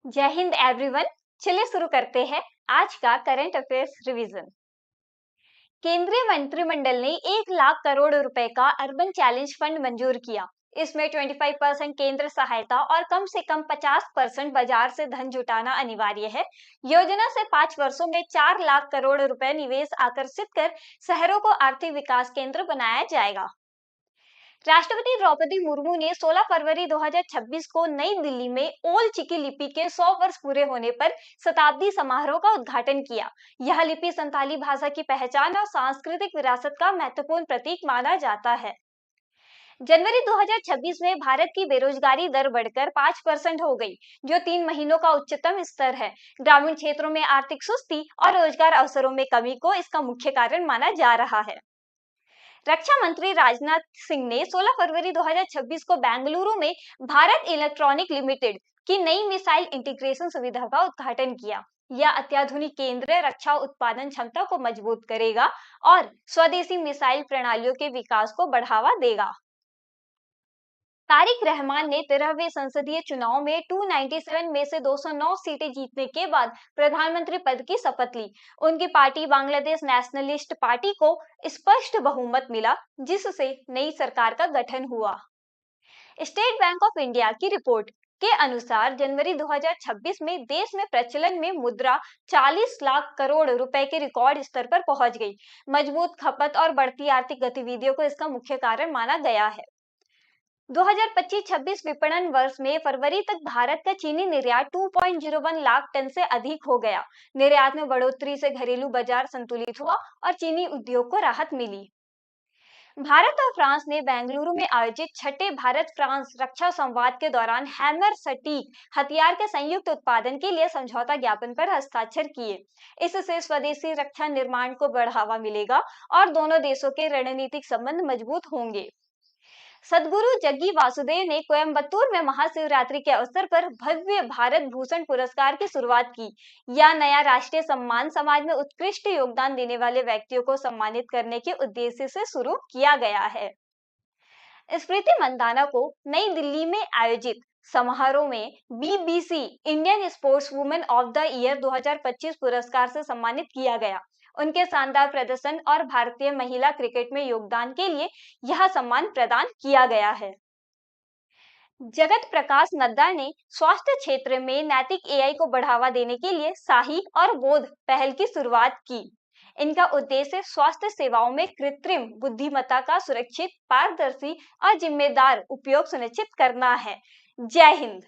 जय हिंद एवरीवन। चलिए शुरू करते हैं आज का करंट अफेयर्स रिवीजन। केंद्रीय मंत्रिमंडल ने 1 लाख करोड़ रुपए का अर्बन चैलेंज फंड मंजूर किया। इसमें 25% केंद्र सहायता और कम से कम 50% बाजार से धन जुटाना अनिवार्य है। योजना से 5 वर्षों में 4 लाख करोड़ रुपए निवेश आकर्षित कर शहरों को आर्थिक विकास केंद्र बनाया जाएगा। राष्ट्रपति द्रौपदी मुर्मू ने 16 फरवरी 2026 को नई दिल्ली में ओल चिकी लिपि के 100 वर्ष पूरे होने पर शताब्दी समारोह का उद्घाटन किया। यह लिपि संताली भाषा की पहचान और सांस्कृतिक विरासत का महत्वपूर्ण प्रतीक माना जाता है। जनवरी 2026 में भारत की बेरोजगारी दर बढ़कर 5% हो गई, जो 3 महीनों का उच्चतम स्तर है। ग्रामीण क्षेत्रों में आर्थिक सुस्ती और रोजगार अवसरों में कमी को इसका मुख्य कारण माना जा रहा है। रक्षा मंत्री राजनाथ सिंह ने 16 फरवरी 2026 को बेंगलुरु में भारत इलेक्ट्रॉनिक लिमिटेड की नई मिसाइल इंटीग्रेशन सुविधा का उद्घाटन किया। यह अत्याधुनिक केंद्र रक्षा उत्पादन क्षमता को मजबूत करेगा और स्वदेशी मिसाइल प्रणालियों के विकास को बढ़ावा देगा। तारिक रहमान ने 13वें संसदीय चुनाव में 297 में से 209 सीटें जीतने के बाद प्रधानमंत्री पद की शपथ ली। उनकी पार्टी बांग्लादेश नेशनलिस्ट पार्टी को स्पष्ट बहुमत मिला, जिससे नई सरकार का गठन हुआ। स्टेट बैंक ऑफ इंडिया की रिपोर्ट के अनुसार जनवरी 2026 में देश में प्रचलन में मुद्रा 40 लाख करोड़ रुपए के रिकॉर्ड स्तर पर पहुंच गई। मजबूत खपत और बढ़ती आर्थिक गतिविधियों को इसका मुख्य कारण माना गया है। 2025-26 विपणन वर्ष में फरवरी तक भारत का चीनी निर्यात 2.01 लाख टन से अधिक हो गया। निर्यात में बढ़ोतरी से घरेलू बाजार संतुलित हुआ और चीनी उद्योग को राहत मिली। भारत और फ्रांस ने बेंगलुरु में आयोजित छठे भारत फ्रांस रक्षा संवाद के दौरान हैमर सटीक हथियार के संयुक्त उत्पादन के लिए समझौता ज्ञापन पर हस्ताक्षर किए। इससे स्वदेशी रक्षा निर्माण को बढ़ावा मिलेगा और दोनों देशों के रणनीतिक संबंध मजबूत होंगे। सद्गुरु जग्गी वासुदेव ने कोयम्बतूर में महाशिवरात्रि के अवसर पर भव्य भारत भूषण पुरस्कार की शुरुआत की। यह नया राष्ट्रीय सम्मान समाज में उत्कृष्ट योगदान देने वाले व्यक्तियों को सम्मानित करने के उद्देश्य से शुरू किया गया है। स्मृति मंदाना को नई दिल्ली में आयोजित समारोह में BBC Indian sports women of the year 2025 पुरस्कार से सम्मानित किया गया। उनके शानदार प्रदर्शन और भारतीय महिला क्रिकेट में योगदान के लिए यह सम्मान प्रदान किया गया है। जगत प्रकाश नड्डा ने स्वास्थ्य क्षेत्र में नैतिक एआई को बढ़ावा देने के लिए साही और बोध पहल की शुरुआत की। इनका उद्देश्य स्वास्थ्य सेवाओं में कृत्रिम बुद्धिमत्ता का सुरक्षित, पारदर्शी और जिम्मेदार उपयोग सुनिश्चित करना है। जय हिंद।